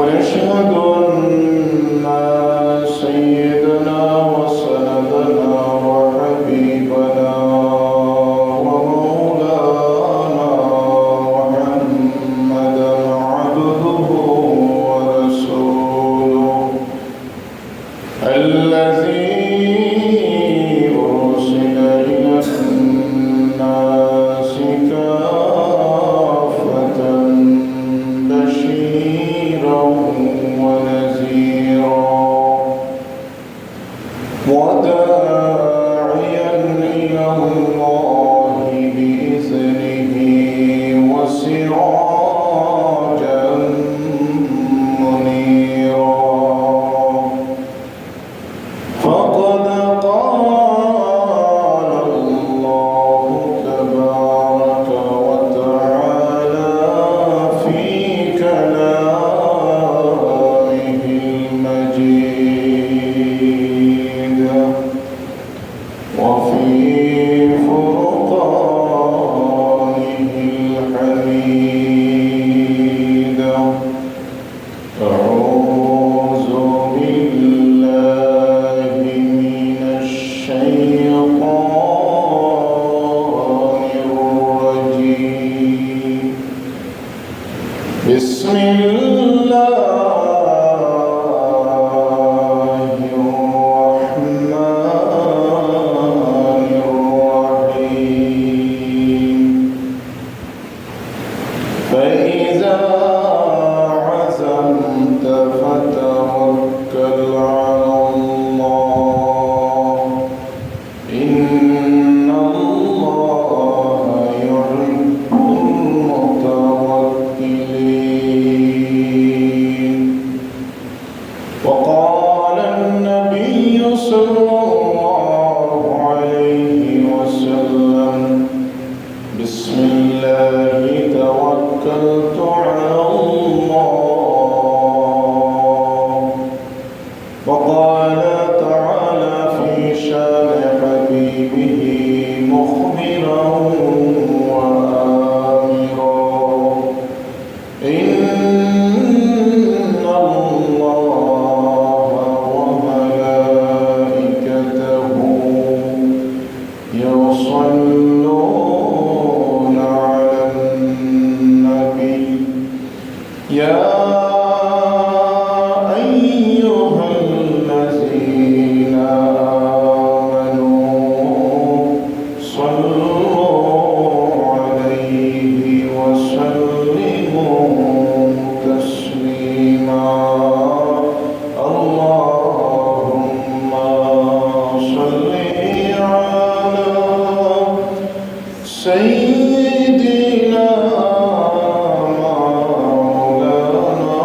ونشهد أن سيدنا وسندنا وحبيبنا ومولانا محمدا عبده ورسوله الذي أرسل إلى الناس كافة بشيرا ونذيرا وداعيا إلى الله بإذنه وسراجا منيرا فقد قال الله تبارك وتعالى في كلامه المجيد وفي فرقانه الحميد. أعوذ بالله من الشيطان الرجيم. بسم الله الرحمن الرحيم. فإذا عزمت فتوكل على الله إن الله يحب المتوكلين. وقال النبي صلى الله عليه وسلم بسم الله توكلت على الله. وقال تعالى في شان حبيبه مخبرا وآمرا إن الله وملائكته يصلون على النبي يا أيها الذين آمنوا صلوا عليه وسلموا تسليما. اللهم صل على سيدنا مولانا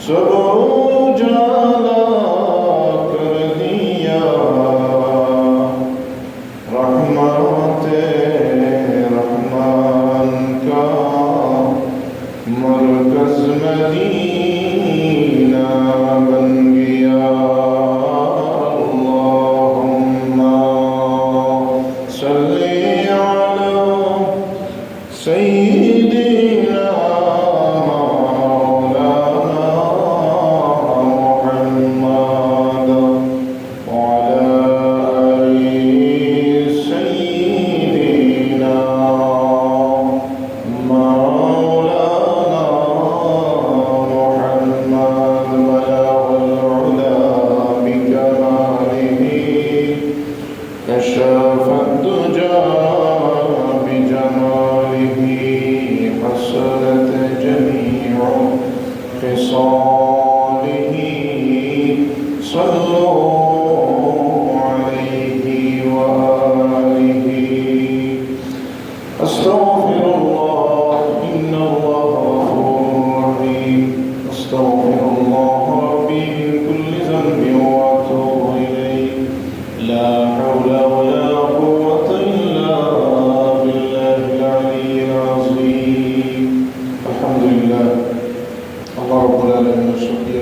सब उजाला कर दिया रहमते रहमान का मरकज मदीना बन गया अल्लाहुम्मा सल्ली अला सय्यिदिना كشف الدجى بجماله حسنت جميع خصاله صلوا عليه وآله أستغفر الله إن الله غفور رحيم أستغفر الله ربي من كل ذنب وأتوب إليه لا حول ولا قوة إلا بالله العلي العظيم الحمد لله الله رب العالمين الشكر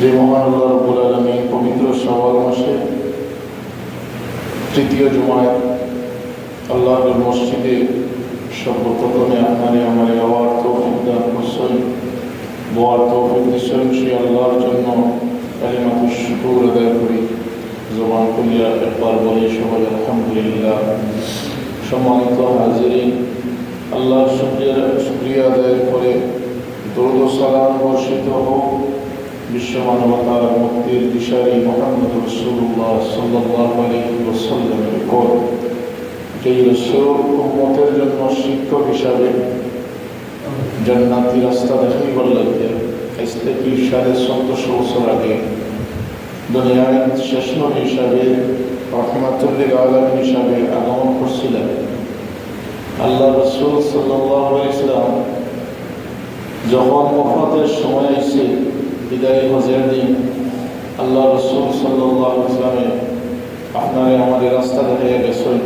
যে মহান আল্লাহ রব্বুল আলামিন পবিত্র শাওয়াল মাসে তৃতীয় জুমায় আল্লাহর মসজিদে সর্বপ্রথমে আমারে হওয়ার তৌফিক দান করছেন বলার তৌফিক দিচ্ছেন সেই আল্লাহর জন্য কালিমাতুশ শুকর আদায় করি জবান খুলিয়া একবার বলি সবাই আলহামদুলিল্লাহ। সম্মানিত হাজিরিন, আল্লাহর শুকরিয়া আদায় করে দরুদ ও সালাম বর্ষিত হোক বিশ্ব মানবতার মুক্তির দিশারি মুহাম্মদ রাসূলুল্লাহ সাল্লাল্লাহু আলাইহি ওয়াসাল্লামের উপর, যেই রাসূল উম্মতের জন্য শিক্ষক হিসাবে জান্নাতি রাস্তা দেখাইবার লাগে আজ থেকে ১৭৫০ বছর আগে দুনিয়ায় শেষ নবী হিসাবে রাহমাতুল লিল আলামিন হিসাবে আগমন করছিলেন। আল্লাহ রাসূল সাল্লাল্লাহু আলাইহি ওয়াসাল্লাম যখন ওফাতের সময় আইছে, বিদায় হজের দিন, আল্লাহ রাসূল সাল্লাল্লাহু আলাইহি ওয়াসাল্লাম আপনারে আমাদের রাস্তা দেখাইয়া গেছেন,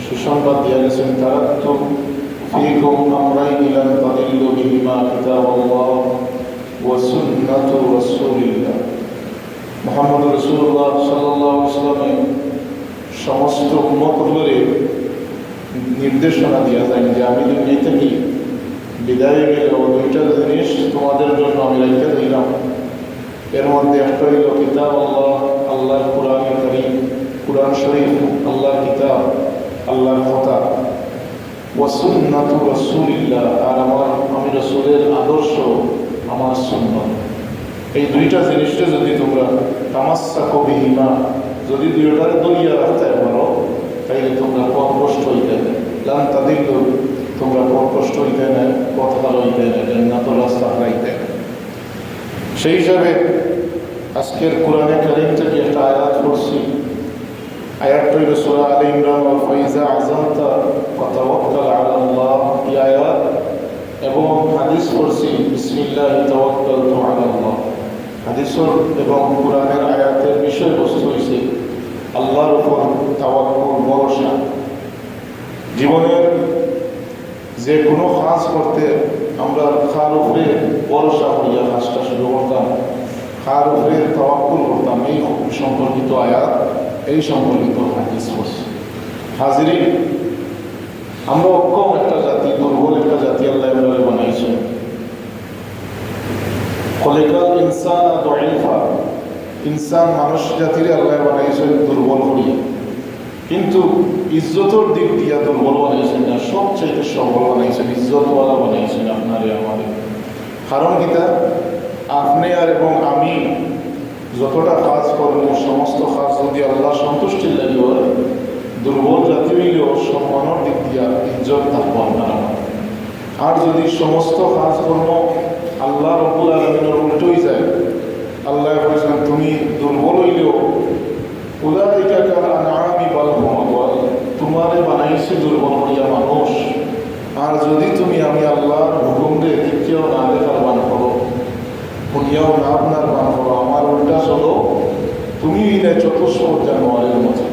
সুসংবাদ দিয়া গেছেন, তারাকতু ফীকুম আমরাইন লান তাদিল্লু বিহিমা কিতাবাল্লাহ ওয়া সুন্নাতু রাসূলিল্লাহ। মুহাম্মদ রাসূলুল্লাহ সাল্লাল্লাহু আলাইহি ওয়াসাল্লাম সমস্ত উম্মতগুলোরে নির্দেশনা দিয়া যায় যে আমি দুনিয়া থেকে বিদায় গেলেও দুইটা জিনিস তোমাদের জন্য আমি রেখে দিলাম। এর মধ্যে একটা হইল কিতাব আল্লাহ, আল্লাহর কুরআন কারীম, কুরআন শরীফ, আল্লাহর কিতাব, আল্লাহর কথা, ওয়া সুন্নাতু রাসূলিল্লাহ, আর আমি রাসূলের আদর্শ, আমার সুন্নাত। এই দুইটা জিনিসটা যদি তোমরা তামাসসাকু বিহিমা, যদি দুইটারে দলিয়া রাখতে পারো, তাইলে তোমরা পথভ্রষ্ট হইতে না, লান তাদিল্লু, তোমরা পথভ্রষ্ট হইতে না, পথ হারাইতে না, জান্নাতুর রাস্তা হারাইতে না। সেই হিসাবে আজকের কোরআনে কারীম থেকে একটা আয়াত পড়ছি। আয়াতটা হইল সূরা আলে ইমরান, ওয়া ফাইজা আযামতা ফাতাওয়াক্কাল আলাল্লাহ, এই আয়াত। এবং হাদিস পড়ছি বিসমিল্লাহি তাওয়াক্কালতু আলাল্লাহ। হাদিসের এবং কোরআনের আয়াতের বিষয়বস্তু হইছে আল্লাহর উপর তাওয়াক্কুল, ভরসা। জীবনের যে কোনো কাজ করতে আমরা খার উপরে ভরসা করিয়া কাজটা শুরু করতাম, খার উপরে তাওয়াক্কুল করতাম। এই সম্পর্কিত আয়াত, এই সম্পর্কিত হাদিস পড়ছি। হাজিরিন, আমরা অক্ষম একটা জাতি, দুর্বল একটা জাতি আল্লাহ এভাবে বানাইছেন। খলিকাল ইনসান দাঈফা, ইনসান মানুষ জাতিরে আল্লাহ বানাইছেন দুর্বল করিয়া, কিন্তু ইজ্জতের দিক দিয়া দুর্বল বানাইছেন না, সবচাইতে সবল বানাইছেন, ইজ্জতওয়ালা বানাইছেন আপনারে আমাদের। কারণ গীতা আপনি আর এবং আমি যতটা কাজ করবো, সমস্ত কাজ যদি আল্লাহ সন্তুষ্টির লাগিও, দুর্বল জাতি হইলেও সম্মানের দিক দিয়া ইজ্জত থাকবো আপনার আমার। আর যদি সমস্ত কাজ কর্ম আল্লাহ রব্বুল আলামিনের উল্টোই যায়, আল্লাহ বলেছেন তুমি দুর্বল হইলেও উলাইকা কাল আনআমি বাল হুম আদওয়াল, তোমারে বানাইছে দুর্বল হইয়া মানুষ। আর যদি তুমি আমি আল্লাহর হুকুমকে দিকেও না দেখার বান করো, নিজেও না আপনার না করো, আমার উল্টা চলো, তুমি এটা চতুষ্পদ জানোয়ারের মতো,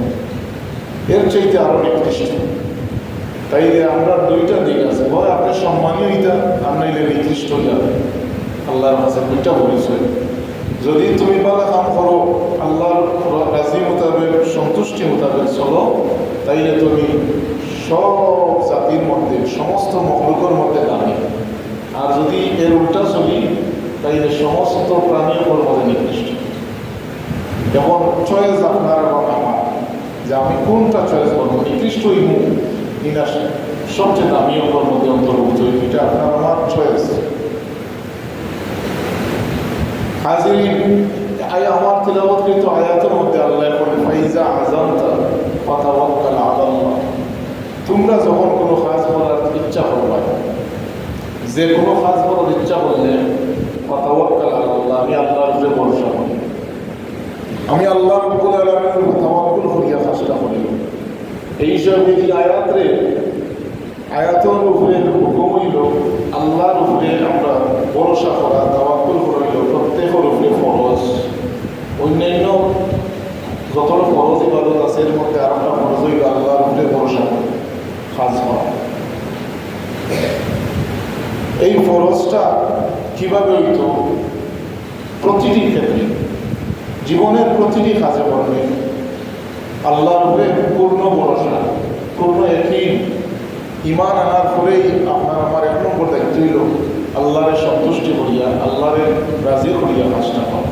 এর চাইতে আরো নিকৃষ্ট। তাই আমরা দুইটা দিক আছে, হয় আপনি সম্মানীয় ইটা, আর নাইলে নিকৃষ্ট যাবে। আল্লাহর কাছে দুইটা পরিচয়। যদি তুমি ভালো কাম করো, আল্লাহর রাজি মোতাবেক, সন্তুষ্টি মোতাবেক চলো, তাইলে তুমি সব জাতির মধ্যে, সমস্ত মখলুকের মধ্যে দামি। আর যদি এর উল্টা চলি, তাইলে সমস্ত প্রাণীর মধ্যে নিকৃষ্ট। যেমন চয়েস আপনার এবং আমার, যে আমি কোনটা চয়েস করবো, নিকৃষ্ট ইমু কিনা সবচেয়ে দামি ওপর মধ্যে অন্তর্ভুক্ত, এটা আপনার আমার চয়েস। হাজিরিন, আমার তিলাওয়াতকৃত আয়াতের মধ্যে আল্লাহ বলেন, ফাইজা আযামতা ফাতাওয়াক্কাল আলাল্লাহ। তোমরা যখন কোনো কাজ করার ইচ্ছা করবে, যে কোনো কাজ করার ইচ্ছা করলে, ফাতাওয়াক্কাল আলাল্লাহ, আমি আল্লাহর উপরে ভরসা করি, আমি আল্লাহ রাব্বুল আলামিনের উপর তাওয়াক্কুল করিয়া কাজটা করি। এই সব আয়াতের উপরে হুকুম হইল আল্লাহর উপরে আমরা ভরসা করা, তাওয়াক্কুল করা হইল প্রত্যেকের উপরে ফরজ। অন্যান্য যতটা ফরজ ইবাদত আছে এর মধ্যে আর একটা ফরজ হইল আল্লাহর উপরে ভরসা করা, কাজ করা। এই ফরজটা কিভাবে হইত? প্রতিটি ক্ষেত্রে, জীবনের প্রতিটি কাজে করবে আল্লাহর উপরে পূর্ণ ভরসা, পূর্ণ একই ইমান আনার পরেই আপনার আমার এক নম্বর দায়িত্ব হইল আল্লাহরে সন্তুষ্টি করিয়া, আল্লাহরে রাজি করিয়া কাজটা করা।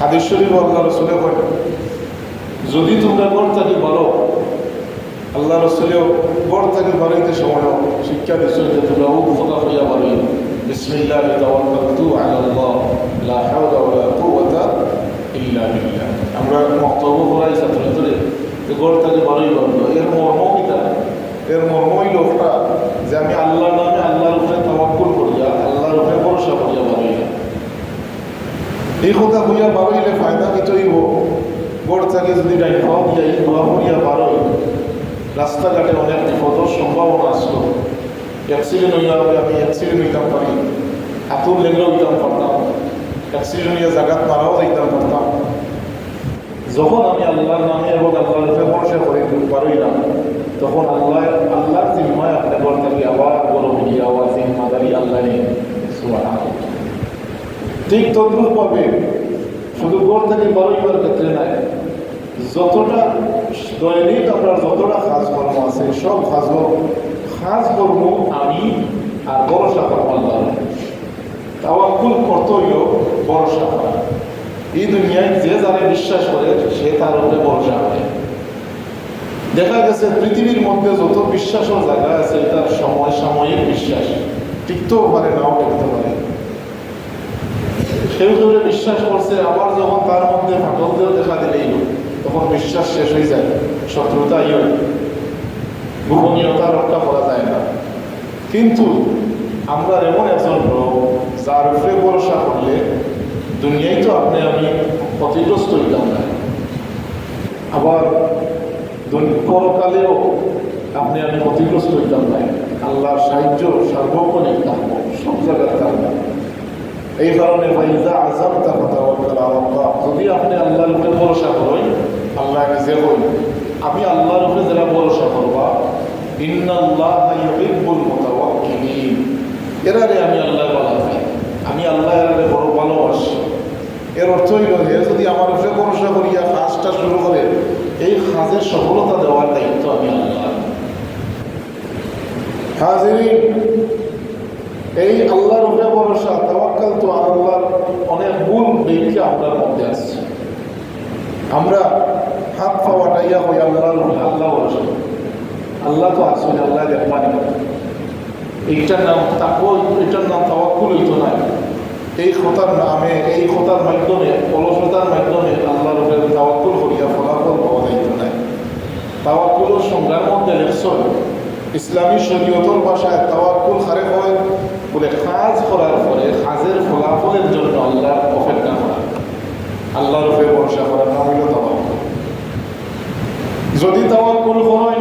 হাদিস শরীফ আল্লাহ রসুলে বলেন, যদি তোমরা ঘর থাকি বলো, আল্লাহ রসুলেও ঘর থাকি বাড়িতে সময়ও শিক্ষা দিচ্ছেন যে তোমরা উৎফকা হইয়া বাড়ি, বিসমিল্লাহি তাওয়াক্কালতু আলাল্লাহ লা হাওলা ওয়ালা কুওয়াতা ইল্লা বিল্লাহ। আমরা বক্তব্য করাই ছাত্রদের যে ঘর থাকি বাড়ি বলবো, এর মর্ম কিতা? এর মর্মই লোকটা যে আমি আল্লাহর নামে, আল্লাহর উপরে তাওয়াক্কুল করিয়া, আল্লাহর উপরে ভরসা করিয়া বাড়াইলাম। এই কথা হইয়া বাড়াইলে ফায়দা কিছুই হোক, গোড় থেকে যদি ডাইন খাওয়া দিয়া এই দোয়া করিয়া বাড়াই, রাস্তাঘাটে অনেক বিপদের সম্ভাবনা আসলো, অ্যাক্সিডেন্ট হইয়া হবে, আমি অ্যাক্সিডেন্ট হইতাম পারি, হাতুর লেগেও হইতাম পারতাম, অ্যাক্সিডেন্ট হইয়া জায়গাত মারাও যাইতাম পারতাম। যখন আমি আল্লাহর নামে এবং আল্লাহর উপরে ভরসা করে বাড়াইলাম, তখন আল্লাহর জিম্মায় আপনি ঘর থাকি আবার বড় হইয়া আবার জিম্মাদারি আল্লাহ নেই। ঠিক তদ্রুপ পাবে, শুধু ঘর থেকে বাড়াইবার ক্ষেত্রে নাই, যতটা দৈনিক আপনার যতটা কাজকর্ম আছে সব কাজকর্ম আমি আর ভরসা করবো আল্লাহ। তাওয়াক্কুল করতে হইল ভরসা করা। এই দুনিয়ায় যে যারা বিশ্বাস করে সে তার উপরে ভরসা করে। দেখা গেছে পৃথিবীর মধ্যে যত বিশ্বাসের জায়গা আছে এটার সাময়িক বিশ্বাস, টিকতেও পারে নাও টিকতে পারে। সেও ধরে বিশ্বাস করছে, আবার যখন তার মধ্যে ফাটল দিয়েও দেখা দিলেই তখন বিশ্বাস শেষ হয়ে যায়, শত্রুতাই হয়, গোপনীয়তা রক্ষা করা যায় না। কিন্তু আমরা এমন একজন লোক যার উপরে ভরসা করলে দুনিয়ায় তো আপনি আমি ক্ষতিগ্রস্ত হইতাম না, আবার পরকালেও আপনি আমি ক্ষতিগ্রস্ত হইতাম না। আল্লাহর সাহায্য সার্বক্ষণিক থাকবো, সব জায়গায় থাকবো। এই কারণে ফাইজা আযামতা ফাতাওয়াক্কাল আলাল্লাহ, যদি আপনি আল্লাহর উপরে ভরসা করেন, আল্লাহ নিজে বলেন আমি আল্লাহর উপরে যারা ভরসা করবা, ইন্নাল্লাহা ইউহিব্বুল মুতাওয়াক্কিলিন, এরারে আমি আল্লাহ বলা পাই, আমি আল্লাহ এরারে বড় ভালোবাসি। এর অর্থ হইল যে যদি আমার উপরে ভরসা করিয়া কাজটা শুরু করে, এই কাজের সফলতা দেওয়ার দায়িত্ব আমি আল্লাহ। হাজিরিন, এই আল্লাহর উপরে ভরসা, তাওয়াক্কালতু আলাল্লাহর অনেক ভুল দেখে আপনার মধ্যে আসছে। আমরা হাত পাওয়াটাইয়া হই আল্লাহর উপরে, আল্লাহ ভরসা, আল্লাহ তো আসুন, আল্লাহ দেখবানি, এইটার নাম তাকওয়া, এটার নাম তাওয়াক্কুল হইতো না। এই কথার নামে, এই কথার মাধ্যমে, অলসতার মাধ্যমে আল্লাহর উপরে তাওয়াক্কুল করিয়া ফলাফল পাওয়া যাইত না। তাওয়াক্কুলের সংজ্ঞার মধ্যে লেখছেন ইসলামী শরীয়তের ভাষায় তাওয়াক্কুল খারে হয় বলে কাজ করার পরে কাজের ফলাফলের জন্য আল্লাহর অপেক্ষা করা, আল্লাহর উপরে ভরসা করার নাম হইল তাওয়াক্কুল। যদি তাওয়াক্কুল হয়,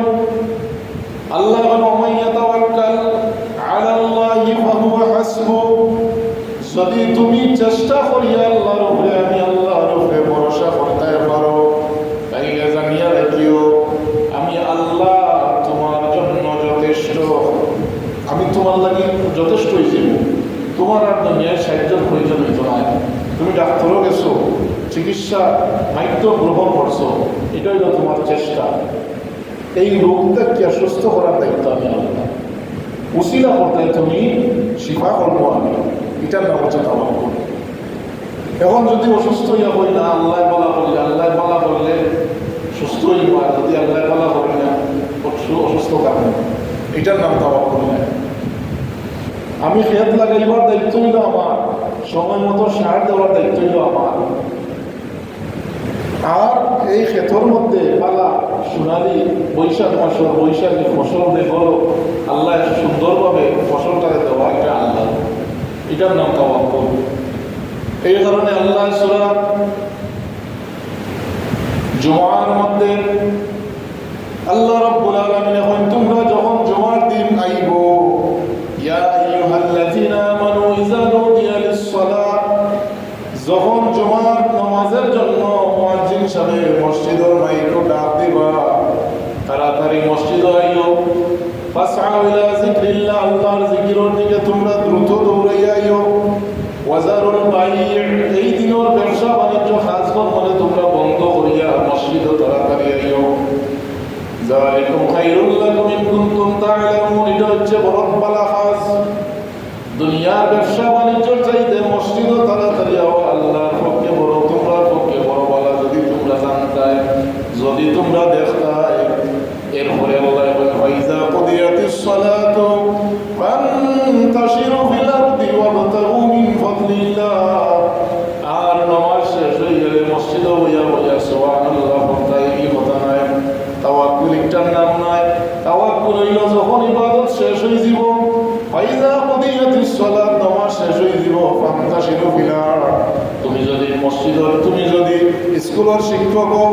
আল্লাহ ওয়া মান ইয়াতাওয়াক্কাল আলাল্লাহি ফাহুয়া হাসবুহ, যদি তুমি চেষ্টা করিয়া আল্লাহর উপরে আমি আল্লাহর উপরে ভরসা করতে পারো তাইলে জানিয়া রাখিও আমি আল্লাহ তোমার জন্য যথেষ্ট। আমি তোমার লাগি যথেষ্ট হয়েছি। তোমার আর দুনিয়ার সাহায্যের প্রয়োজন হইত না। তুমি ডাক্তারও গেছো, চিকিৎসা মাধ্যম গ্রহণ করছো, এটাই হলো তোমার চেষ্টা। এই রোগটাকে সুস্থ করার দায়িত্ব আমি আল্লাহ। উসিলা করতে তুমি শিফা করবো আমি, এটার নাম হচ্ছে তাওয়াক্কুল। এখন যদি অসুস্থ হইয়া বলি না আল্লাহ বলা বললে সুস্থ হইবা, যদি আল্লাহ বলা করি না অসুস্থ কারণ, এটার নাম তাওয়াক্কুল না। আমি খেত লাগাইবার দায়িত্ব হইল আমার, সময় মতো সার দেওয়ার দায়িত্ব হইল আমার। আর এই ক্ষেতর মধ্যে পালা সোনালি বৈশাখ মাসের বৈশাখী ফসল দেখো আল্লাহ সুন্দরভাবে ফসলটাকে দেওয়া, এটা আল্লাহ, এটার নাম তাওয়াক্কুল। এই কারণে আল্লাহ সূরা জুমার মধ্যে আল্লাহ রাব্বুল আলামিন এখন তোমরা যখন জুমার দিন আইব, ইয়া আইয়ুহাল্লাযীনা আমানু ইযা নুদিয়া লিস-সালাহ, যখন জুমার নামাজের জন্য মুয়াজ্জিন সাহেব মসজিদের মাইকে ডাক দিবা, তাড়াতাড়ি মসজিদে আইও। ফাসআউ ইলা যিকরিল্লাহ, আল্লাহর জিকিরের দিকে তোমরা দ্রুত দৌড়াইয়া আইও। ওয়াজারুল বাই'আ, এই দিনের ব্যবসা বাণিজ্য কাজ কর্মে তোমরা বন্ধ করিয়া মসজিদে তাড়াতাড়ি আইও। যালিকুম খায়রুল লাকুম ইন কুনতুম তা'লামুন, এটা হচ্ছে বড় ভালো কাজ। দুনিয়ার ব্যবসা বাণিজ্যের চাইতে মসজিদও তাড়াতাড়ি হওয়া আল্লাহর পক্ষে বড়, তোমার পক্ষে বড় বলা যদি তোমরা জানতাই, যদি তোমরা দেখতাই। এরপরে আল্লাহ বলেন ওয়াইজা কুদিয়াতিস সালাতু ফান্তাশিরু ফিল আরদি ওয়াবতাগু মিন ফাদলিল্লাহ, আর নামাজ শেষ হয়ে গেলে মসজিদে বইয়া বইয়া সুবহানাল্লাহ বলতাই, এই কথা নাই। তাওয়াক্কুল এটার নাম নাই। তাওয়াক্কুল হইল যখন ইবাদত শেষ হয়ে যাব, ফাইজা কুদিয়াতিস সালাত, নামাজ শেষ হয়ে যাব, ফান্তাশিরু ফিল আরদ, তুমি যদি মসজিদের, তুমি যদি স্কুলের শিক্ষক হও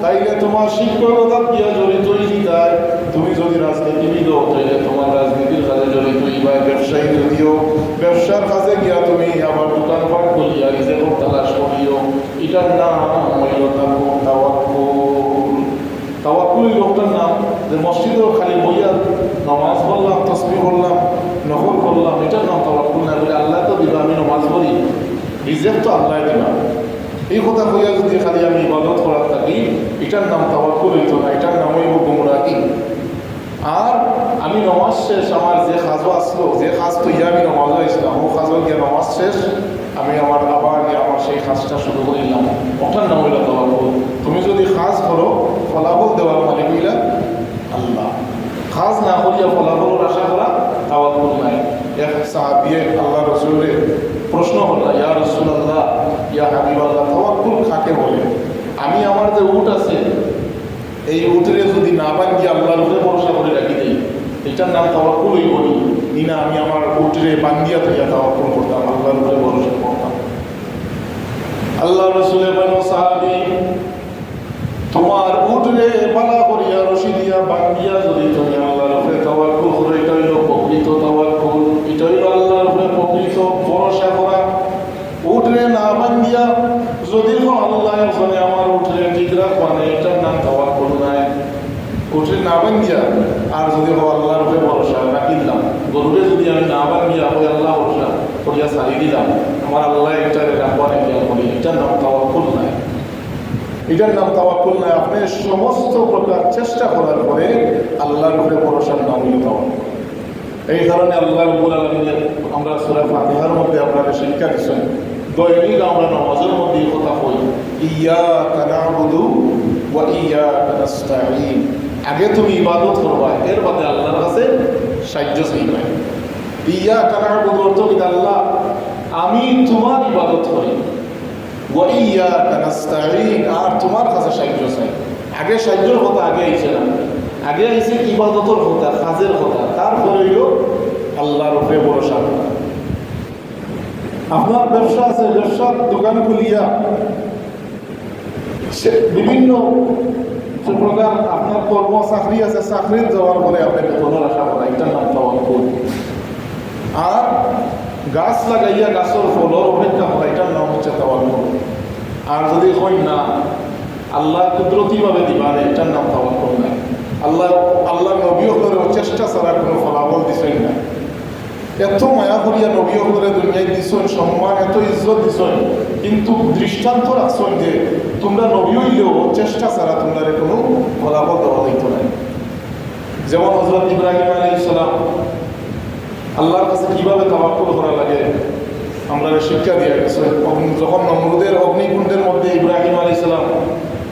তাইলে তোমার শিক্ষকতা গিয়া জড়িত হইতাই। তুমি যদি রাজনীতিবিদ হও তাইলে তোমার রাজনীতির কাজে জড়িত হইবা। ব্যবসায়ী যদিও ব্যবসার কাজে গিয়া তুমি আবার দোকানপাট করিয়া রিজেক্ট তালাশ করিও, এটার নাম হইল তাওয়াক্কুল। তাওয়াক্কুল লোকটার নাম যে মসজিদেও খালি বইয়া নামাজ পড়লাম, তাসবিহ করলাম, নফল করলাম, এটার নাম তাওয়াক্কুল না। বলে আল্লাহ তো দিবা, আমি নামাজ পড়ি, রিজেক্ট তো আল্লাহ দিবা, এই কথা কইয়া যদি খালি আমি ইবাদত করার থাকি, এটার নাম তাওয়াক্কুল হইতো না, এটার নাম হইব গুমরাহি। আর আমি নামাজ শেষ, আমার যে কাজও আসলো, যে কাজ তো ইয়া আমি নামাজও আসলাম, ও কাজও গিয়া নামাজ শেষ, আমি আমার আবার গিয়ে আমার সেই কাজটা শুরু করিলাম, ওটার নাম হইল তাওয়াক্কুল। তুমি যদি কাজ করো ফলাফল দেওয়ার মালিক হইলা আল্লাহ, কাজ না করিয়া ফলাফলের আশা করা তাওয়াক্কুল নাই। এক সাহাবী আল্লাহ রাসূলের প্রশ্ন করল, ইয়া রাসূলুল্লাহ, ইয়া হাবিবাল্লাহ, তাওয়াক্কুল কাকে বলে? আমি আমার যে উট আছে, এই উটের যদি না বান্ধি আল্লাহর উপরে ভরসা করে রাখি দিই, এটার নাম তাওয়াক্কুল হইব না? আমি আমার উটের বান্ধিয়া থইয়া তাওয়াক্কুল করতাম, আল্লাহর উপরে ভরসা করতাম। আল্লাহ রাসূলের বলেন, সাহাবী, তোমার উটরে পালা করিয়া রশি দিয়া বান্ধিয়া যদি তুমি আল্লাহর উপরে তাওয়াক্কুল করো, এটা হইল প্রকৃত তাওয়াক্কুল, এটা হইল আল্লাহর উপরে প্রকৃত ভরসা করা। উটরে না বান্ধিয়া যদি আল্লাহ ওখানে আমার উঠে ঠিক রাখবা না, এটার নাম তাওয়াক্কুল নাই। উঠে না বান্ধিয়া আর যদি আল্লাহর উপরে ভরসা রাখি দিলাম, গরুরে যদি আমি না বান্ধিয়া ওই আল্লাহ ভরসা করিয়া ছাড়ি দিলাম, আমার আল্লাহ এটারে রাখবা না খেয়াল করি, এটার নাম তাওয়াক্কুল নাই, এটার নাম তাওয়াক্কুল নাই। আপনি সমস্ত প্রকার চেষ্টা করার পরে আল্লাহর উপরে ভরসার নাম হইল তাওয়াক্কুল। এই কারণে আল্লাহ রাব্বুল আলামিন আমরা সূরা ফাতিহার মধ্যে আপনারা শিক্ষা দিচ্ছেন, দৈনিক আমরা নামাজের মধ্যে এই কথা কই, ইয়্যাকা না'বুদু ওয়া ইয়্যাকা নাস্তাঈন। আগে তুমি ইবাদত করবা, এর বাদে আল্লাহর কাছে সাহায্য চাইবা। ইয়্যাকা না'বুদু অর্থ কি? আল্লাহ আমি তোমার ইবাদত করি, ওয়া ইয়্যাকা নাস্তাঈন, আর তোমার কাছে সাহায্য চাই। আগে সাহায্যের কথা আগে আইছে না, আগে আইছে ইবাদতের কথা, কাজের কথা, তারপরে হইল আল্লাহর উপরে ভরসা করা। আপনার ব্যবসা আছে, ব্যবসার দোকান খুলিয়া বিভিন্ন প্রকার আপনার কর্ম চাকরি আছে, চাকরির যাওয়ার পরে আপনি বেতনের আশা করা, এটার নাম তাওয়াক্কুল। আর গাছ লাগাইয়া গাছের ফলর অপেক্ষা করা, এটার নাম হচ্ছে তাওয়াক্কুল। আর যদি হয় না আল্লাহ কুদরতিভাবে দিবান, এটার নাম তাওয়াক্কুল না। আল্লাহ নবী হলেও চেষ্টা ছাড়া কোনো ফলাফল দিছেন না। এত মায়া করিয়া নবী হলে দুনিয়ায় দিছেন, সম্মান এত ইজ্জত দিছেন, কিন্তু দৃষ্টান্ত রাখছেন যে তোমরা নবী হইলেও চেষ্টা ছাড়া তোমরা কোনো ফলাফল দেওয়া হইতো না। যেমন হযরত ইব্রাহিম আলাইহিস সালাম আল্লাহর কাছে কিভাবে তাওয়াক্কুল করা লাগে আমরা শিক্ষা দিয়ে গেছে। যখন নমরুদের অগ্নিকুণ্ডের মধ্যে ইব্রাহিম আলাইহিস সালাম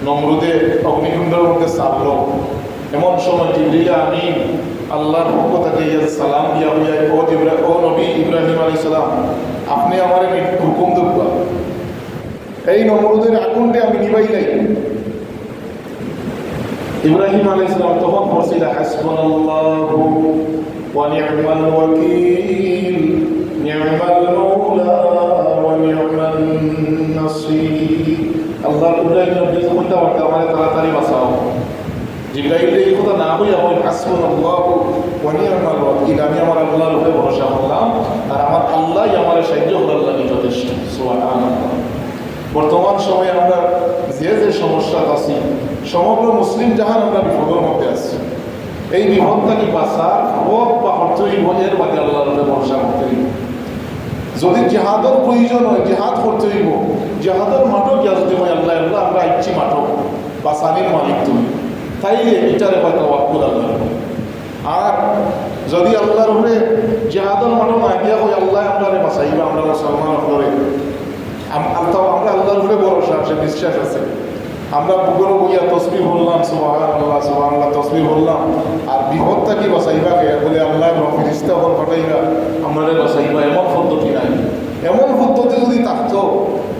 নমরুদের অগ্নিকুণ্ডের মধ্যে চাপলো, এমন সময় জিবরিল আমিন আল্লাহর পক্ষ থেকে সালাম দিয়া হইয়া, ও নবী ইব্রাহিম আলাইহিস সালাম, আপনি আমার হুকুম দেবা, এই নমরুদের আগুনটা আমি নিবাইলাই। ইব্রাহিম আলাইহিস সালাম তখন বলছিল হাসবুনাল্লাহু ওয়া নি'মাল ওয়াকিল নি'মাল মাওলা ওয়া নি'মান নাসীর। আল্লাহ ইব্রাহিম নবী যখন দাওয়াত আমারে তাড়াতাড়ি বাঁচাও, জিবরাইল এই কথা না হইয়া বল হাসবুনাল্লাহু ওয়া নি'মাল ওয়াকিল, আমি আমার আল্লাহর উপরে ভরসা করলাম আর আমার আল্লাহই আমার সাহায্য করার লাগি যথেষ্ট। সুবহানাল্লাহ। বর্তমান সময়ে আমরা যে সমস্যা আছি, সমগ্র মুসলিম জাহান আমরা বিপদের মধ্যে আছি। এই বিপদটাকে বাঁচার হক বা অর্থই এর বাদে আল্লাহর উপরে ভরসা করতে হইব। যদি জিহাদের প্রয়োজন হয় জিহাদ করতে হইব, জিহাদের মাঠও গিয়া যদি হয় আল্লাহ আল্লাহ আমরা ইচ্ছি মাঠক বাঁচানির মালিক তুমি, তাইলে এটারে হয়তো ওয়াক্কুল আল্লাহ। আর যদি আল্লাহর উপরে জিহাদের মাঠও না গিয়া হয় আল্লাহ আমরা বাঁচাইবা, আমরা মুসলমান হলে আমরা আল্লাহর উপরে ভরসা আছে, বিশ্বাস আছে। আমরা বুকের বইয়া তসবিহ বললাম সুবহানাল্লাহ সুবহানাল্লাহ তসবিহ বললাম, আর বিপদটা কি বাঁচাইবা বলে আল্লাহ ফেরেশতা হল পাঠাইবা আমাদের বাঁচাইবা, এমন পদ্ধতি নাই। এমন পদ্ধতি যদি থাকতো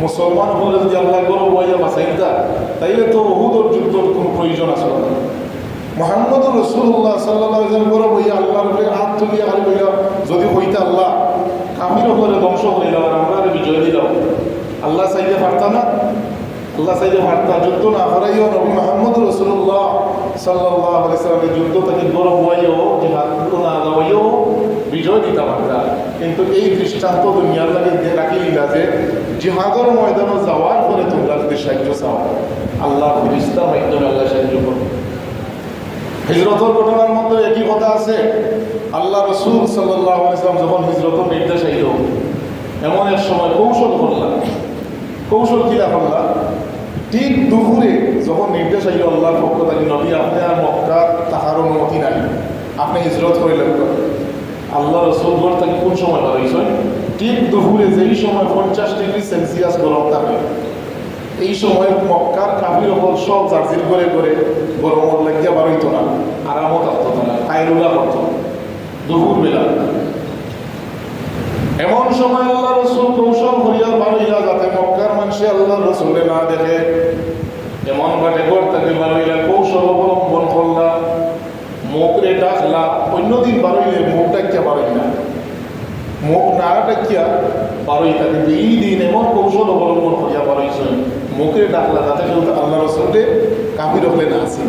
মুসলমান হলে যদি আল্লাহ গরু বইয়া বাঁচাইতা, তাইলে তো উহুদের যুদ্ধের কোনো প্রয়োজন আসলো না। মুহাম্মদুর রাসূলুল্লাহ সাল্লাল্লাহু আলাইহি ওয়াসাল্লাম গরু বইয়া আল্লাহর উপরে হাত তুলিয়া খালি বইয়া যদি হইতা আল্লাহ কাফির হলে ধ্বংস করে দাও আর আমরা বিজয় দিলাম, আল্লাহ চাইলে পারতা না? আল্লাহ চাইলে পারতা? যুদ্ধ না করাইও নবী মুহাম্মদ রাসূলুল্লাহ সাল্লাল্লাহু আলাইহি ওয়াসাল্লামের যুদ্ধ থেকে গরম হইও জিহাদ না যাওয়াইও বিজয় দিতে পারতা। কিন্তু এই দৃষ্টান্ত দুনিয়ার লাগে রাখিলিলা যে জিহাদের ময়দানে যাওয়ার পরে তোমরা যদি সাহায্য চাও আল্লাহ ফেরেশতার মাধ্যমে আল্লাহ সাহায্য করবে। হিজরতের ঘটনার মধ্যে একই কথা আছে। আল্লাহ রাসূল সাল্লাল্লাহু আলাইহি ওয়াসাল্লাম যখন হিজরতের নির্দেশ আইল, এমন এক সময় কৌশল করলাম। কৌশল কিলা করলাম? ঠিক দুপুরে যখন নির্দেশ আইল আল্লাহর পক্ষ থেকে, নবী আপনি আর মক্কা তাহার অনুমতি নাই, আপনি হিজরত করিলেন। আল্লাহ রাসূল ঘর থেকে কোন সময় বার হইছেন? ঠিক দুপুরে, যেই সময় 50 ডিগ্রি সেলসিয়াস গরম থাকে, এই সময় মক্কার কাফির হল সব জার্জির করে করে গরম লাগিয়া বার হইতো না, আরামও থাকতো না, খায়রুলা করতো দুপুর বেলা। এমন সময় আল্লাহ রাসূল কৌশল করিয়া বার হইলা যাতে মক্কার মানুষে আল্লাহ রাসূলে না দেখে, এমন ভাবে ঘর থেকে বার হইলা কৌশল অবলম্বন করলা, মুখরে ডাকলা। অন্যদিন বার হইলে মুখ ডাকিয়া বার হইলা, মুখ না ডাকিয়া বার হইতা, কিন্তু এই দিন এমন কৌশল অবলম্বন করিয়া বার হইছেন, মুখে ডাকলা যাতে কেউ আল্লাহ রাসূলকে কাফির হলে না আসে।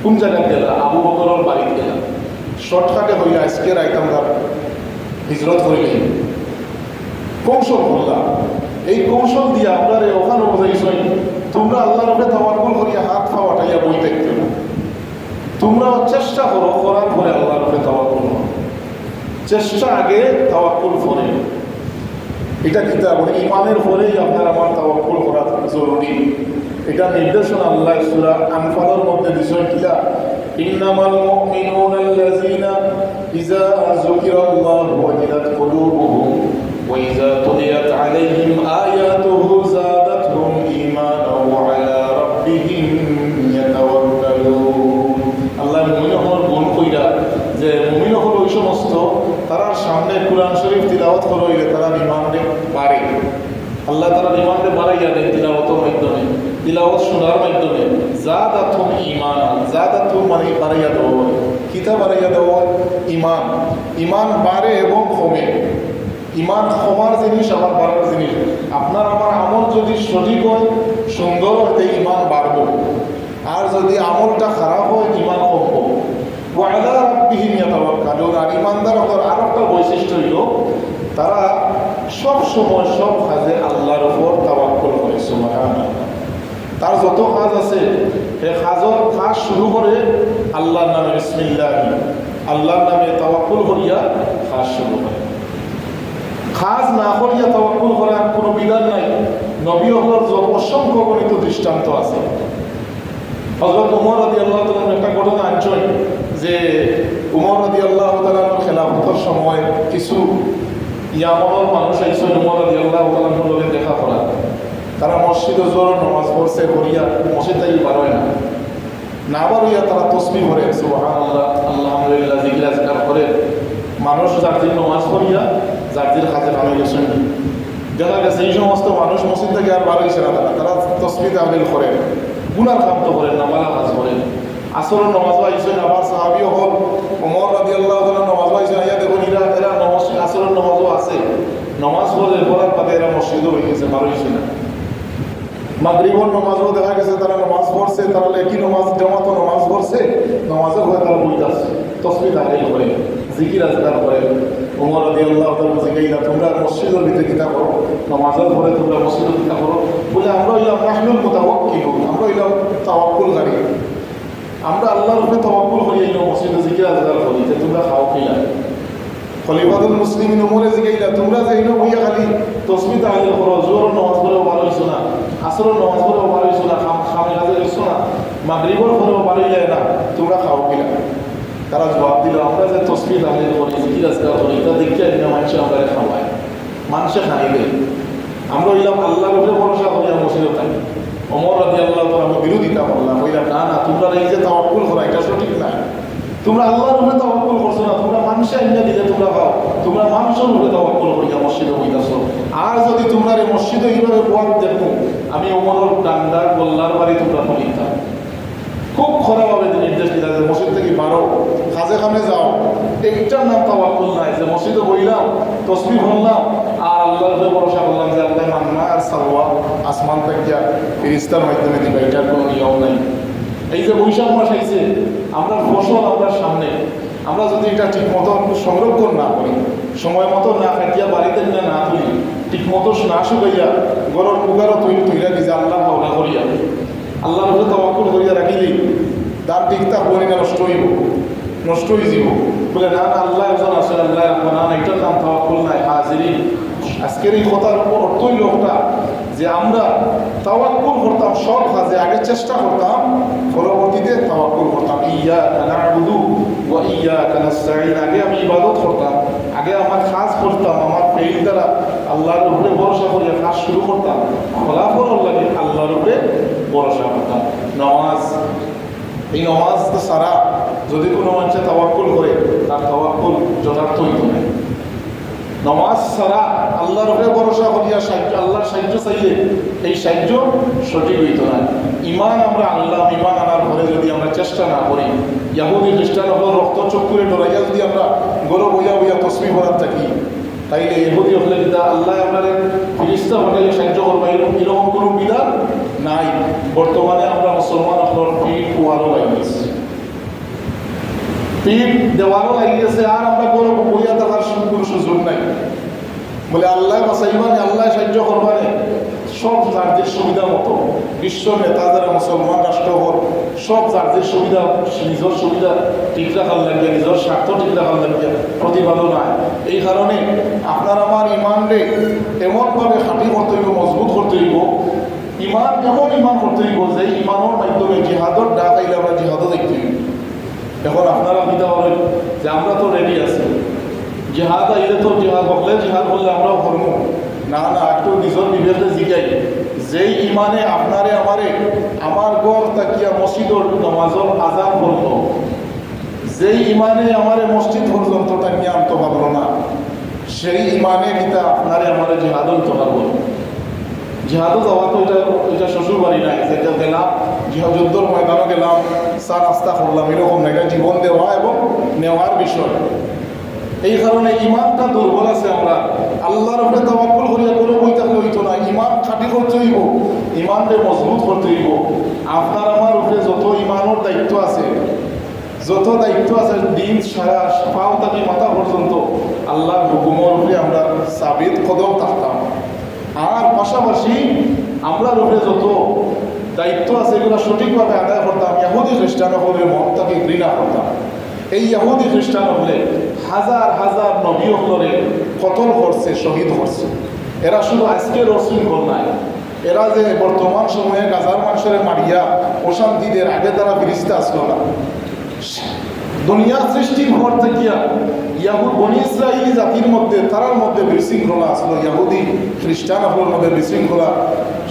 কোন জায়গায় গেলা? আবু বকরের বাড়িতে গেলা। শর্টকাটে হইলা আজকে রাইত আমরা হিজরত করিলেন, কৌশল করলাম। এই কৌশল দিয়ে আপনার ওখানে বোঝাইছেন তোমরা আল্লাহর উপরে তাওয়াক্কুল করিয়া হাত পা উঠাইয়া বই থাকতে না, তোমরা চেষ্টা করো, করার পরে আল্লাহর উপরে তাওয়াক্কুল করো। চেষ্টা আগে, তাওয়াক্কুল পরে। এটা কিতাব ইমানের পরেই আপনার আমার তাওয়াক্কুল করা জরুরি। এটা নির্দেশনা আল্লাহ সূরা আনফালের মধ্যে দিছেন কিলা, ইন্নামাল মুমিনুনা আল্লাযীনা ইযা যুকিরাল্লাহু ওয়াজিলাত কুলুবুহুম ওয়া ইযা তুলিয়াত আলাইহিম আয়াতুহু যাদাতহুম ঈমানাও ওয়া আলা রাব্বিহিম ইয়াতাওয়াক্কালুন। আল্লাহ মুমিনদের গুণ কইরা যে মুমিন হলো ওই সমস্ত তারার সামনে কুরআন শরীফ তিলাওয়াত করে হইলে তারা ঈমানে পারে। আল্লাহ তারা ঈমানে বাড়াইয়া দেন তিলাওয়াতের মাধ্যমে, তিলাওয়াত শোনার মাধ্যমে। যাদাতুহুম ঈমানান, যাদাতুহুম মানে বাড়াইয়া দেওয়া, কিতাব বাড়াইয়া দেওয়া ঈমান। ঈমান বাড়ে এবং কমে। ঈমান কমার জিনিস আবার বাড়ার জিনিস। আপনার আমার আমল যদি সঠিক হয়, সুন্দর হয়, ঈমান বাড়ব। আর যদি আমলটা খারাপ হয়, ঈমান কমব। ওয়া আলা রাব্বিহিম ইয়াতাওয়াক্কালুন। আর ঈমানদার হওয়ার আর একটা বৈশিষ্ট্য হইল তারা সব সময় সব কাজে আল্লাহর উপর তাওয়াক্কুল করে। সুবহানাল্লাহ। তার যত কাজ আছে সেই কাজ শুরু করে আল্লাহর নামে বিসমিল্লাহ, আল্লাহর নামে তাওয়াক্কুল করিয়া কাজ শুরু করে। কাজ না করিয়া তাওয়াক্কুল করার কোনো বিধান নাই। নবী হলোর অসংখ্য গণিত দৃষ্টান্ত আছে। হযরত ওমর রাদিয়াল্লাহু তাআলা একটা ঘটনা আনছেন যে ওমর রাদিয়াল্লাহু তাআলার খেলাফতের সময় কিছু ইয়ামানের মানুষ আইসেন ওমর রাদিয়াল্লাহু তাআলার লগে দেখা করা। তারা মসজিদে জোর নামাজ পড়ছে করিয়া মসজিদ থেকে বার হয় না বার হইয়া তারা তসবিহ পড়ে সুবহানাল্লাহ আলহামদুলিল্লাহ জিকির আজকার করে। মানুষ যার দিন নামাজ পড়িয়া যার দিন কাজে নামে গেছেন। দেখা গেছে এই সমস্ত মানুষ মসজিদ থেকে আর বার হয়েছে না, তারা তসবিহ তাহলিল করে, গুনার কাম তো করেন না, ভালো কাজ করেন। আসরের নামাজও আইসেন, আবার সাহাবীও হল ওমর রাদিয়াল্লাহু তাআলা নামাজও আইসেন। আইয়া দেখুন এরা নামাজ আসরের নামাজও আছে, নামাজ পড়ার বাদে এরা মসজিদও হয়ে গেছে, বার হয়েছে না। মাগরিবের নামাজও দেখা গেছে তারা নামাজ পড়ছে, তারা একই নামাজ জামাত নামাজ পড়ছে, নামাজের হয়ে তারা বইতাছে, তসবিহ তাহলিল করে, জিকির আজকার করে। ওমর রাদিয়াল্লাহু তাআলা জিজ্ঞাসা, তোমরা মসজিদের ভিতরে কিতা করো, নামাজের পরে তোমরা মসজিদে কিতা করো? বলে আমরা হইলাম নাহনুল মুতাওয়াক্কিলুন, আমরা হইলাম তাওয়াক্কুলকারী, আমরা আল্লাহর উপরে তাওয়াক্কুল করি, এই মসজিদে জিকির আজকার করি। যে তোমরা খাও কিনা? খলিফাতুল মুসলিমিন ওমরে জিজ্ঞাসা, তোমরা যে ইনো বইয়া খালি তসবিহ তাহলিল করো, জোহরের নামাজ পড়েও ভালো হইছো না, আসরের নামাজ পড়েও ভালো হইছো না, খামে কাজে গেছো না, মাগরিবের পরেও ভালো যায় না, তোমরা খাও কিনা? তারা জবাব দিল, আমরা যে তসবিহ তাহলিল করি, জিকির আজকার করি, এটা দেখিয়া না মানুষে আমরা খাওয়ায়, মানুষে খাইবে। আমরা হইলাম আল্লাহর উপরে ভরসা করিয়া মসজিদে থাকি। ওমর রাদিয়াল্লাহু তাআলা বিরোধিতা করলাম, হইলাম না না, তোমরা এই যে তাওয়াক্কুল করা এটা সঠিক না, তোমরা আল্লাহর উপরে তাওয়াক্কুল করছো না, তোমরা মানুষে আইনা দিলে তোমরা খাও, তোমরা মানুষের উপরে তাওয়াক্কুল করিয়া মসজিদে বইতাছো। আর যদি তোমরা এই মসজিদে এইভাবে বোয়াদ দেখো, আমি ওমরের ডান্ডা গোল্লার বাড়ি তোমরা খুলিতাম। খুব খারাপভাবে নির্দেশ দিলাম যে মসজিদ থেকে বারো, কাজে কামে যাও। এইটার নাম তাওয়াক্কুল নাই যে মসজিদে বইলাম, তসবিহ পড়লাম আর আল্লাহর উপরে ভরসা করলাম যে আল্লাহ মান্না আর সালওয়া আসমান থেকে ফেরেশতার মাধ্যমে দিবা, এটার কোনো নিয়ম নাই। এই যে বৈশাখ মাস আইছে, আমরা ফসল আমরা সামনে, আমরা যদি এটা ঠিক মতো সংরক্ষণ না করি, সময় মতো না কাটিয়া বাড়িতে না তুলি, ঠিক মতো না শুকাইয়া গরর পুকারও তৈরা দিছে আল্লাহ ভাবনা করিয়া, আল্লাহর উপরে তাওয়াক্কুল করিয়া রাখিলি তার ঠিকঠাক বলি না, নষ্ট হইব, নষ্ট হয়ে যাব। বলে না না, আল্লাহ একজন আসে, আল্লাহ রাখবো না, এটার নাম তাওয়াক্কুল নাই। হাজিরিন, আজকের এই কথার অর্থই লোকটা যে আমরা তাওয়াক্কুল করতাম সব কাজে, আগে চেষ্টা করতাম, পরবর্তীতে তাওয়াক্কুল করতাম। ইয়্যাকা না'বুদু ওয়া ইয়্যাকা নাস্তাঈন, আগে আমি ইবাদত করতাম, আগে আমার কাজ করতাম, আমার ফেইল দ্বারা আল্লাহর উপরে ভরসা করিয়া কাজ শুরু করতাম, ফলাফল লাগে আল্লাহর উপরে ভরসা করতাম। নামাজ, এই নামাজ ছাড়া যদি কোনো মানুষে তাওয়াক্কুল করে, তার তাওয়াক্কুল যথার্থ হইত না। নামাজ ছাড়া আল্লাহর উপরে ভরসা করিয়া আল্লাহর সাহায্য চাইলে এই সাহায্য সঠিক হইত না। ইমান আমরা আনলাম, ইমান আনার পরে যদি আমরা চেষ্টা না করি, ইহুদি খ্রিস্টান হল রক্ত চক্ষুরে ডরাইয়া যদি আমরা গরু বইয়া বইয়া তসবিহ পড়ার থাকি, তাইলে ইহুদি হলে যেটা আল্লাহ আপনার ফিরিস্তা হলে সাহায্য করবো, এরকম কোনো বিধান নাই। বর্তমানে আমরা মুসলমান আপনার পিঠ ওয়ারও লাগিয়েছি, পিঠ দেওয়ারও লাগিয়েছে, আর আমরা গরু বইয়া থাকার কোনো সুযোগ নাই। বলে আল্লাহ বাসাইবানে, আল্লাহ সাহায্য করবানে, সব যার সুবিধা মতো বিশ্ব নেতা যারা মুসলমান রাষ্ট্র হল, সব যার সুবিধা, নিজের সুবিধা ঠিক রাখার লাগবে, নিজের স্বার্থ ঠিক রাখার লাগবে, প্রতিবাদও নাই। এই কারণে আপনার আমার ইমানরে এমনভাবে খাঁটি করতে হইব, মজবুত করতে হইব, ইমান এমন ইমান করতে হইব যে ইমানের মাধ্যমে জিহাদর ডাক আইলে আমরা জিহাদও দেখতে হইব। এখন আপনারা বিধা বলেন যে আমরা তো রেডি আছি, জিহাদ আইলে তো জিহাদ হলে, জিহাদ করলে আমরাও করবো না। না, একটু নিজের বিবেকে জিগাই, যেই ইমানে আপনারে আমারে আমার গড় তাকিয়া মসজিদর নামাজর আজান করল, যেই ইমানে আমারে মসজিদ পর্যন্ত তাকিয়া আনতে পারলো না, সেই ইমানে কিতা আপনারে আমারে জিহাদও নিতে পারবো। জিহাদও যাওয়া তো এটা শ্বশুর বাড়ি নাই, যেটা গেলাম জিহাদ যুদ্ধর ময়দানও গেলাম, চা রাস্তা করলাম, এরকম না, এটা জীবন দেওয়া এবং নেওয়ার বিষয়। এই কারণে ইমানটা দুর্বল আছে, আমরা আল্লাহর উপরে তাওয়াক্কুল করিয়া কোনো বই থাকলে হইতো না। ইমান খাঁটি করতে হইব, ইমানকে মজবুত করতে হইব। আপনার আমার উপরে যত ইমানের দায়িত্ব আছে, যত দায়িত্ব আছে দিন সারা পাও থেকে মাথা পর্যন্ত আল্লাহর হুকুমের উপরে আমরা সাবিত কদম থাকতাম। আর পাশাপাশি আমরা উপরে যত দায়িত্ব আছে এগুলো সঠিকভাবে আদায় করতাম। ইহুদি খ্রিস্টান হলে মনটাকে ঘৃণা করতাম। এই ইহুদি খ্রিস্টান হলে হাজার হাজার নবী হলরে কতল করছে, শহীদ করছে। এরা শুধু আজকের অশৃঙ্খল নাই, এরা যে বর্তমান সময়ে গাজার মানুষের মারিয়া অশান্তিদের আগে তারা ফিরিস্তে আসলো না। দুনিয়া সৃষ্টির পর থেকে বনি ইসরাইলি জাতির মধ্যে তারার মধ্যে বিশৃঙ্খলা আসলো, ইহুদি খ্রিস্টান হলের মধ্যে বিশৃঙ্খলা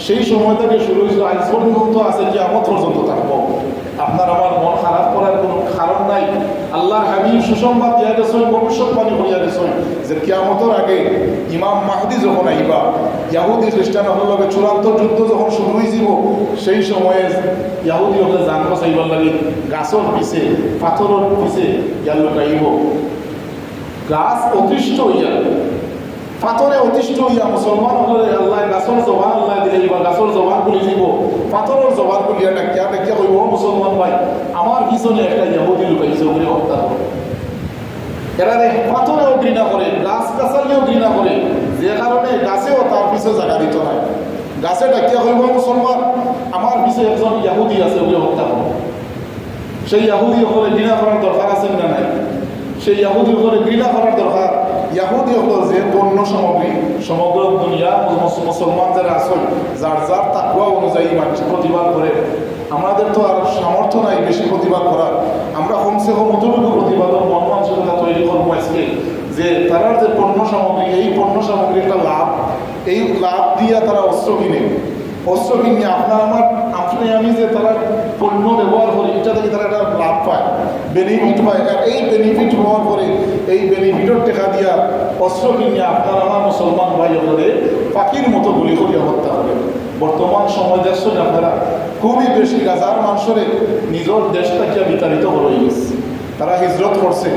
সেই সময় থেকে শুরু হয়েছিল, আজ পর্যন্ত আছে, কিয়ামত পর্যন্ত থাকবো। আপনার আমার মন খারাপ করার কোনো কারণ নাই। আল্লাহর হাবিব সুসংবাদ দিয়া গেছেন, ভবিষ্যৎবাণী করিয়া গেছেন যে কিয়ামতের আগে ইমাম মাহদি যখন আইবা, ইহুদি খ্রিস্টান হলকে চূড়ান্ত যুদ্ধ যখন শুরু হয়েছিল, সেই সময়ে ইহুদি হলে জান বসাইবার লাগে গাছর পিছে পাথরের পিছে ইয়ার লুকাইব। গাছ অতিষ্ঠ হইয়া, পাথরে অতিষ্ঠ হইয়া মুসলমান হলে আল্লাহ গাছর জবান আল্লাহ দিলে বা গাছর জবান খুলি দিব, পাথরের জবান খুলিয়া ডাকিয়া ডাকিয়া হইব, মুসলমান ভাই আমার পিছনে একটা ইহুদি লুকাইছে, ওগুলি হত্যা করে। এরা পাথরেও ঘৃণা করে, গাছ গাছালিও ঘৃণা করে, যে কারণে গাছেও তার পিছে জায়গা দিত না। গাছে ডাকিয়া হইব, মুসলমান আমার পিছে একজন ইহুদি আছে, ওগুলি হত্যা করে। সেই ইহুদি হলে ঘৃণা করার দরকার আছে না নাই? সেই ইহুদি হলে ঘৃণা করার দরকার। ইহুদি হল যে পণ্য সামগ্রী সমগ্র দুনিয়া মুসলমান যারা আসল যার যার তাকওয়া অনুযায়ী মানুষ প্রতিবাদ করে। আমাদের তো আর সামর্থ্য নাই বেশি প্রতিবাদ করার, আমরা কমসে কম অতটুকু প্রতিবাদের মন মানসিকতা তৈরি করবো আজকে, যে তারা যে পণ্য সামগ্রী, এই পণ্য সামগ্রী একটা লাভ, এই লাভ দিয়ে তারা অস্ত্র কিনে, অস্ত্র কিনে আপনার আমার আপনি আমি যে তারা পণ্য ব্যবহার করি, এটা থেকে তারা একটা লাভ পায়, বেনিফিট পায়। আর এই বেনিফিট ব্যবহার করে এই বেনিফিটের টাকা দিয়া অস্ত্র কিনে আপনার আমার মুসলমান ভাই আপনাদের পাখির মতো গুলি করিয়া হত্যা হবে। বর্তমান সময় দেখছেন আপনারা খুবই বেশি গাজার মানুষের নিজের দেশটাকে বিতাড়িত হয়ে গেছে, তারা হিজরত করছে।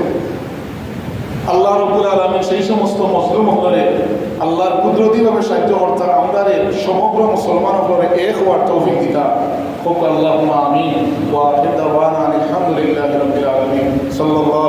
আল্লাহ রাব্বুল আলামিন সেই সমস্ত মুসলিম হলে আল্লাহর কুদরতিভাবে সাহায্য করতেন, আমাদের সমগ্র মুসলমান হলে এক হওয়ার তৌফিক দিতা হোক। আল্লাহুম্মা আমিন। ওয়া আখিরু দাওয়ানা আলহামদুলিল্লাহি রাব্বিল আলামিন। সাল্লাল্লাহু